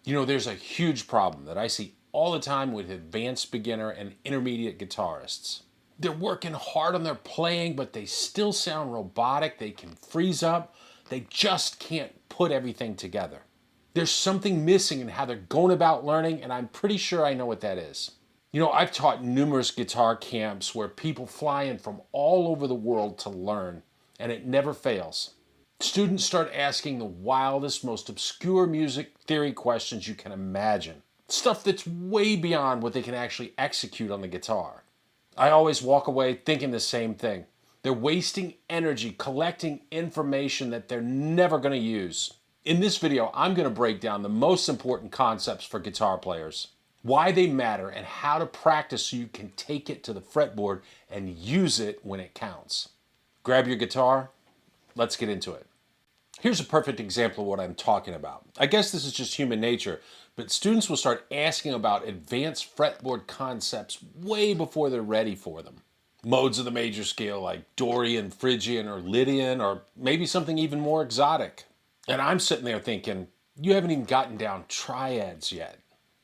You know, there's a huge problem that I see all the time with advanced beginner and intermediate guitarists. They're working hard on their playing, but they still sound robotic. They can freeze up. They just can't put everything together. There's something missing in how they're going about learning, and I'm pretty sure I know what that is. You know, I've taught numerous guitar camps where people fly in from all over the world to learn, and it never fails. Students start asking the wildest, most obscure music theory questions you can imagine. Stuff that's way beyond what they can actually execute on the guitar. I always walk away thinking the same thing. They're wasting energy collecting information that they're never going to use. In this video, I'm going to break down the most important concepts for guitar players, why they matter, and how to practice so you can take it to the fretboard and use it when it counts. Grab your guitar, let's get into it. Here's a perfect example of what I'm talking about. I guess this is just human nature, but students will start asking about advanced fretboard concepts way before they're ready for them. Modes of the major scale like Dorian, Phrygian, or Lydian, or maybe something even more exotic. And I'm sitting there thinking, you haven't even gotten down triads yet.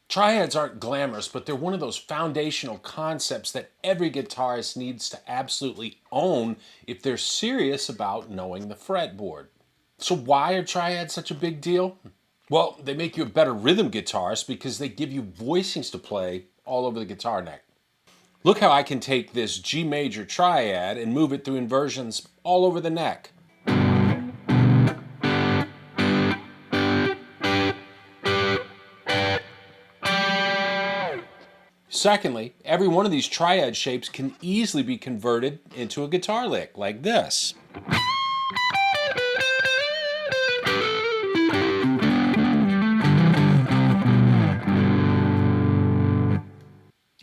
Triads aren't glamorous, but they're one of those foundational concepts that every guitarist needs to absolutely own if they're serious about knowing the fretboard. So why are triads such a big deal? Well, they make you a better rhythm guitarist because they give you voicings to play all over the guitar neck. Look how I can take this G major triad and move it through inversions all over the neck. Secondly, every one of these triad shapes can easily be converted into a guitar lick like this.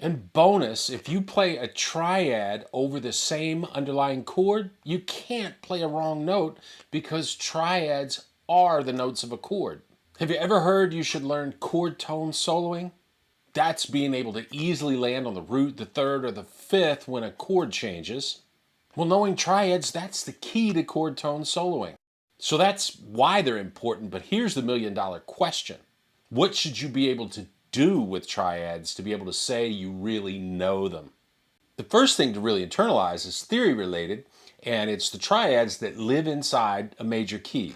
And bonus, if you play a triad over the same underlying chord, you can't play a wrong note because triads are the notes of a chord. Have you ever heard you should learn chord tone soloing? That's being able to easily land on the root, the third, or the fifth when a chord changes. Well, knowing triads, that's the key to chord tone soloing. So that's why they're important, but here's the million-dollar question. What should you be able to do with triads to be able to say you really know them? The first thing to really internalize is theory related, and it's the triads that live inside a major key.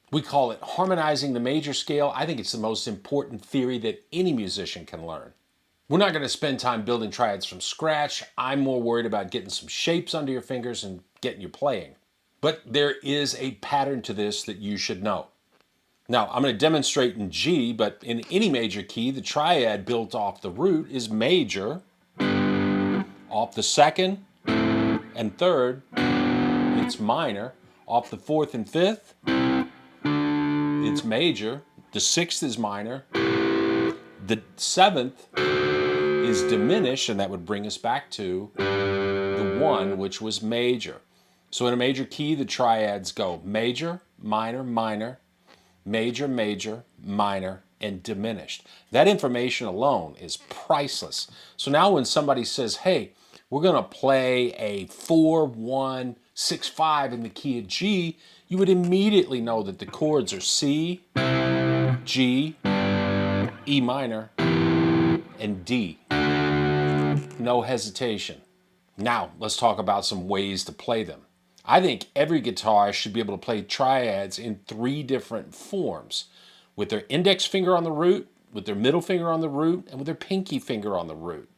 We call it harmonizing the major scale. I think it's the most important theory that any musician can learn. We're not going to spend time building triads from scratch. I'm more worried about getting some shapes under your fingers and getting you playing. But there is a pattern to this that you should know. Now, I'm going to demonstrate in G, but in any major key, the triad built off the root is major, off the second and third, it's minor, off the fourth and fifth, it's major, the sixth is minor, the seventh is diminished, and that would bring us back to the one, which was major. So in a major key, the triads go major, minor, minor, major, major, minor, and diminished. That information alone is priceless. So now when somebody says, hey, we're going to play a 4-1-6-5 in the key of G, you would immediately know that the chords are C, G, E minor, and D. No hesitation. Now let's talk about some ways to play them. I think every guitarist should be able to play triads in 3 different forms. With their index finger on the root, with their middle finger on the root, and with their pinky finger on the root.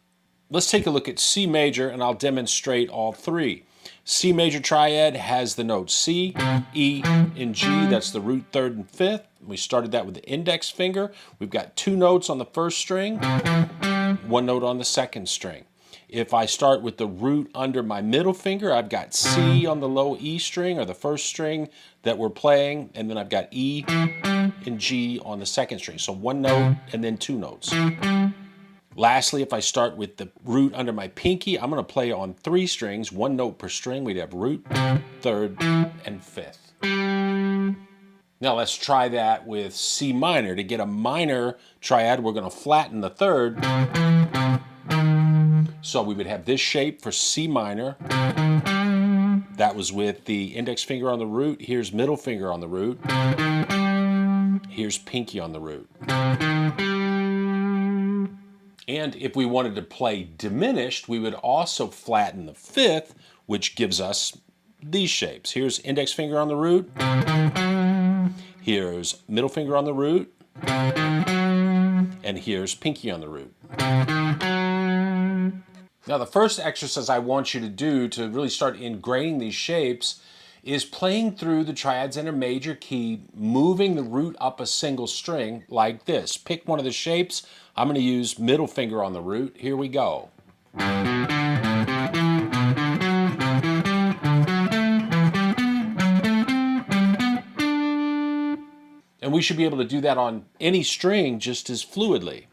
Let's take a look at C major, and I'll demonstrate all 3. C major triad has the notes C, E, and G. That's the root, third, and fifth. We started that with the index finger. We've got 2 notes on the first string, 1 note on the second string. If I start with the root under my middle finger, I've got C on the low E string, or the first string that we're playing, and then I've got E and G on the second string. So 1 note and then 2 notes. Lastly, if I start with the root under my pinky, I'm going to play on 3 strings, 1 note per string. We'd have root, third, and fifth. Now let's try that with C minor. To get a minor triad, we're going to flatten the third. So we would have this shape for C minor. That was with the index finger on the root. Here's middle finger on the root. here's pinky on the root. And if we wanted to play diminished, we would also flatten the fifth, which gives us these shapes. Here's index finger on the root. Here's middle finger on the root. And here's pinky on the root. Now, the first exercise I want you to do to really start ingraining these shapes is playing through the triads in a major key, moving the root up a single string like this. Pick one of the shapes. I'm going to use middle finger on the root. Here we go. And we should be able to do that on any string just as fluidly.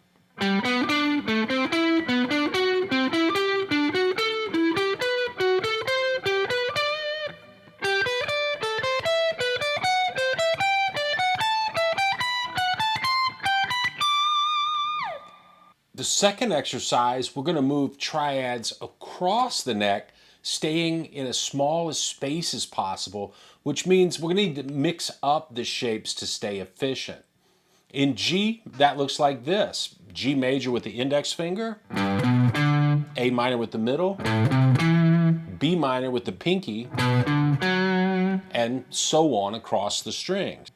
The second exercise, we're going to move triads across the neck, staying in as small a space as possible, which means we're going to need to mix up the shapes to stay efficient. In G, that looks like this. G major with the index finger, A minor with the middle, B minor with the pinky, and so on across the strings.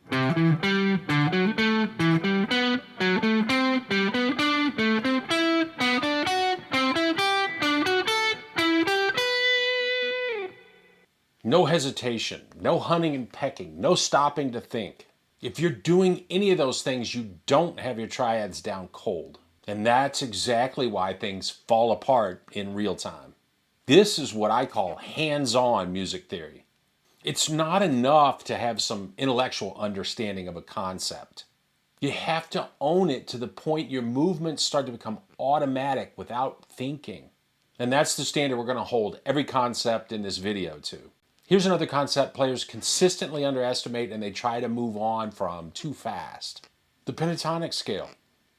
No hesitation, no hunting and pecking, no stopping to think. If you're doing any of those things, you don't have your triads down cold. And that's exactly why things fall apart in real time. This is what I call hands-on music theory. It's not enough to have some intellectual understanding of a concept. You have to own it to the point your movements start to become automatic without thinking. And that's the standard we're going to hold every concept in this video to. Here's another concept players consistently underestimate and they try to move on from too fast. The pentatonic scale.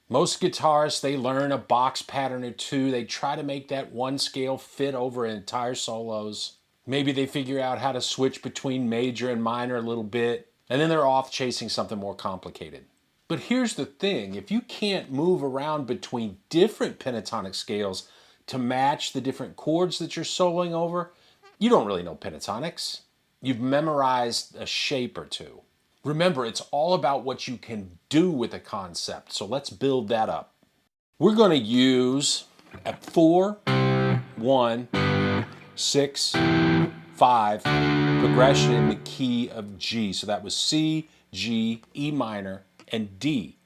Most guitarists, they learn a box pattern or two. They try to make that one scale fit over entire solos. Maybe they figure out how to switch between major and minor a little bit, and then they're off chasing something more complicated. But here's the thing, if you can't move around between different pentatonic scales to match the different chords that you're soloing over, you don't really know pentatonics. You've memorized a shape or two. Remember, it's all about what you can do with a concept, so let's build that up. We're going to use a 4, 1, 6, 5 progression in the key of G. So that was C, G, E minor, and D.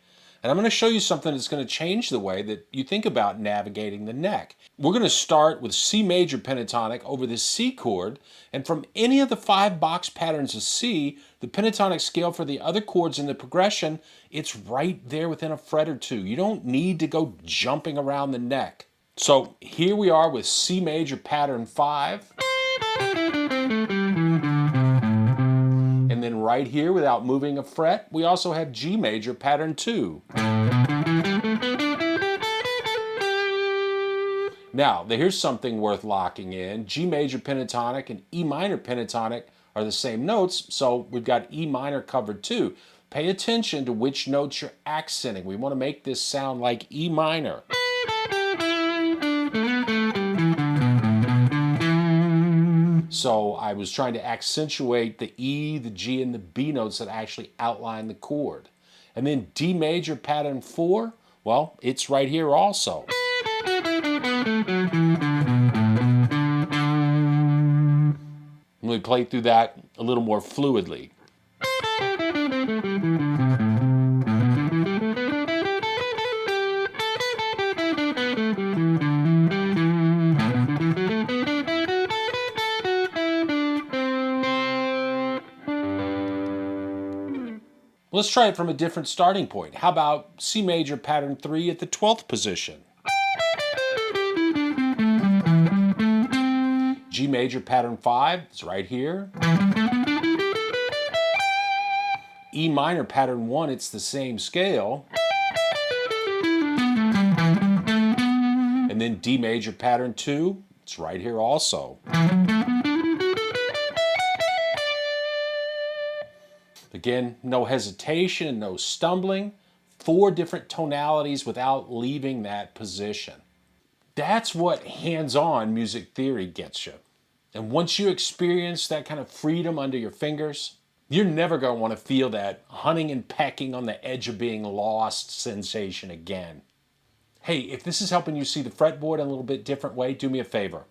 And I'm going to show you something that's going to change the way that you think about navigating the neck. We're going to start with C major pentatonic over the C chord, and from any of the 5 box patterns of C, the pentatonic scale for the other chords in the progression, it's right there within a fret or two. You don't need to go jumping around the neck. So here we are with C major pattern 5. And then right here, without moving a fret, we also have G major pattern 2. Now, here's something worth locking in. G major pentatonic and E minor pentatonic are the same notes, so we've got E minor covered too. Pay attention to which notes you're accenting. We want to make this sound like E minor. So I was trying to accentuate the E, the G, and the B notes that actually outline the chord. And then D major pattern 4, well, it's right here also. Let me play through that a little more fluidly. Let's try it from a different starting point. How about C major pattern 3 at the 12th position? G major pattern 5, it's right here. E minor pattern 1, it's the same scale. And then D major pattern 2, it's right here Again, no hesitation, no stumbling. 4 different tonalities without leaving that position. That's what hands-on music theory gets you. And once you experience that kind of freedom under your fingers, you're never going to want to feel that hunting and pecking on the edge of being lost sensation again. Hey, if this is helping you see the fretboard in a little bit different way, do me a favor.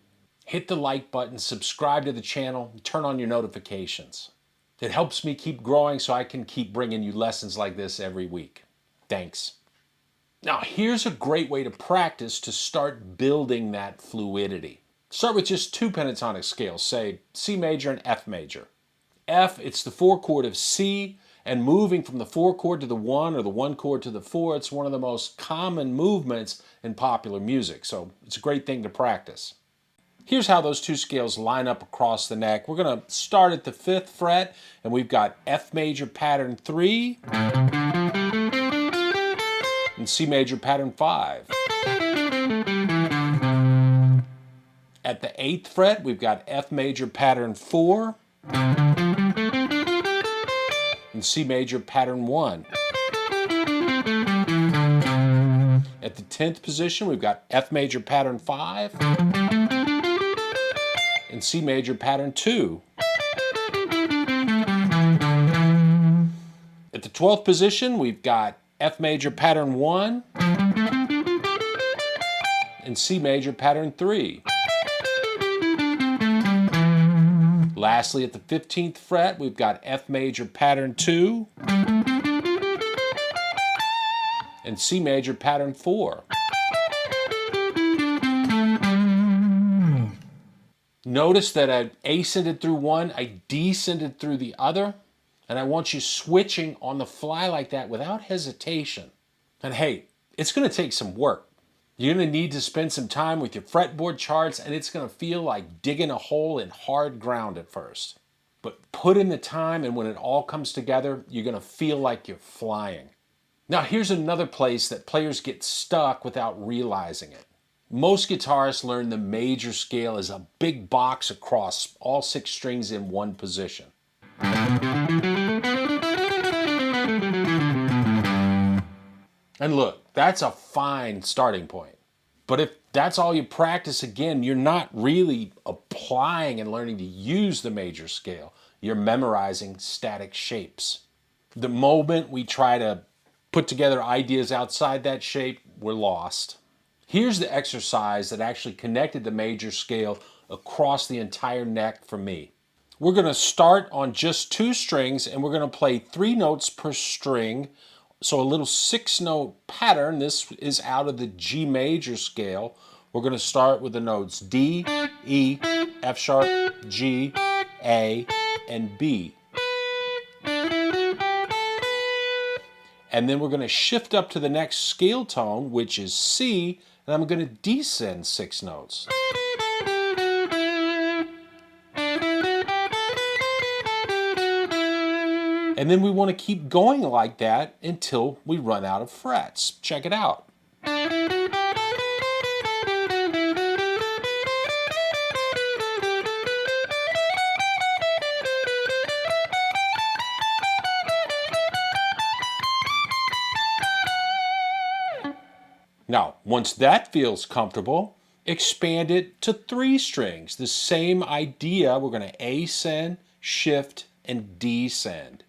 Hit the like button, subscribe to the channel, and turn on your notifications. It helps me keep growing so I can keep bringing you lessons like this every week. Thanks. Now, here's a great way to practice to start building that fluidity. Start with just 2 pentatonic scales, say C major and F major. F, it's the 4 chord of C, and moving from the 4 chord to the 1 or the 1 chord to the 4, it's one of the most common movements in popular music, so it's a great thing to practice. Here's how those 2 scales line up across the neck. We're going to start at the 5th fret, and we've got F major pattern 3, and C major pattern 5. At the 8th fret, we've got F major pattern 4 and C major pattern 1. At the 10th position, we've got F major pattern 5 and C major pattern 2. At the 12th position, we've got F major pattern 1 and C major pattern 3. Lastly, at the 15th fret, we've got F major pattern 2 and C major pattern 4. Notice that I ascended through one, I descended through the other, and I want you switching on the fly like that without hesitation. And hey, it's going to take some work. You're going to need to spend some time with your fretboard charts, and it's going to feel like digging a hole in hard ground at first. But put in the time, and when it all comes together, you're going to feel like you're flying. Now here's another place that players get stuck without realizing it. Most guitarists learn the major scale as a big box across all 6 strings in one position. And look, that's a fine starting point. But if that's all you practice, again, you're not really applying and learning to use the major scale. You're memorizing static shapes. The moment we try to put together ideas outside that shape, we're lost. Here's the exercise that actually connected the major scale across the entire neck for me. We're going to start on just 2 strings, and we're going to play 3 notes per string. So a little 6-note pattern. This is out of the G major scale. We're going to start with the notes D, E, F sharp, G, A, and B. And then we're going to shift up to the next scale tone, which is C, and I'm going to descend 6 notes. And then we want to keep going like that until we run out of frets. Check it out. Now, once that feels comfortable, expand it to 3 strings. The same idea, we're going to ascend, shift, and descend.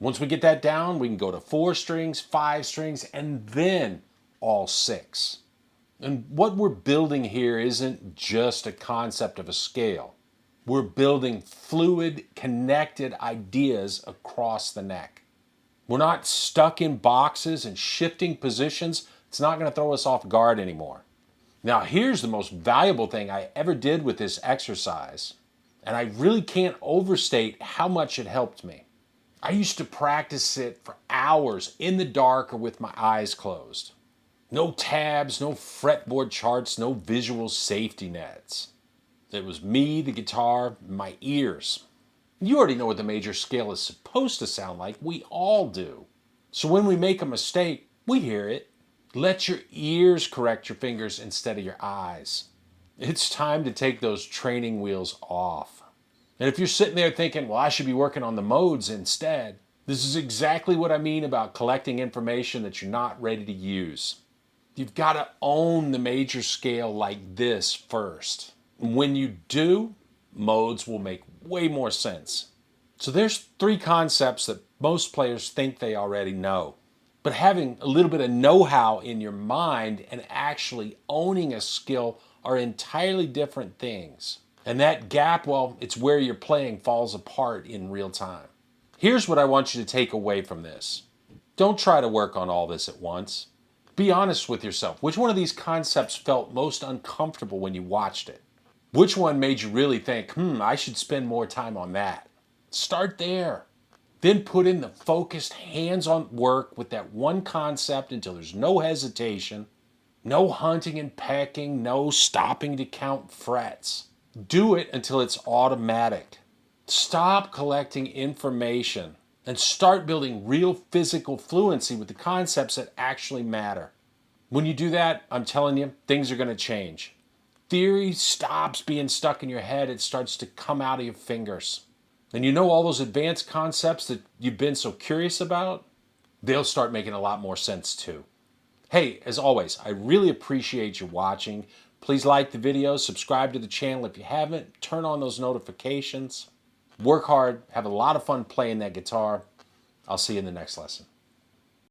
Once we get that down, we can go to 4 strings, 5 strings, and then all 6. And what we're building here isn't just a concept of a scale. We're building fluid, connected ideas across the neck. We're not stuck in boxes and shifting positions. It's not going to throw us off guard anymore. Now, here's the most valuable thing I ever did with this exercise, and I really can't overstate how much it helped me. I used to practice it for hours in the dark or with my eyes closed. No tabs, no fretboard charts, no visual safety nets. It was me, the guitar, my ears. You already know what the major scale is supposed to sound like. We all do. So when we make a mistake, we hear it. Let your ears correct your fingers instead of your eyes. It's time to take those training wheels off. And if you're sitting there thinking, well, I should be working on the modes instead, this is exactly what I mean about collecting information that you're not ready to use. You've got to own the major scale like this first. When you do, modes will make way more sense. So there's 3 concepts that most players think they already know. But having a little bit of know-how in your mind and actually owning a skill are entirely different things. And that gap, well, it's where your playing falls apart in real time. Here's what I want you to take away from this. Don't try to work on all this at once. Be honest with yourself. Which one of these concepts felt most uncomfortable when you watched it? Which one made you really think, I should spend more time on that? Start there. Then put in the focused, hands-on work with that one concept until there's no hesitation, no hunting and pecking, no stopping to count frets. Do it until it's automatic. Stop collecting information and start building real physical fluency with the concepts that actually matter. When you do that, I'm telling you, things are going to change. Theory stops being stuck in your head. It starts to come out of your fingers. And you know all those advanced concepts that you've been so curious about? They'll start making a lot more sense too. Hey, as always, I really appreciate you watching. Please like the video, subscribe to the channel if you haven't, turn on those notifications. Work hard, have a lot of fun playing that guitar. I'll see you in the next lesson.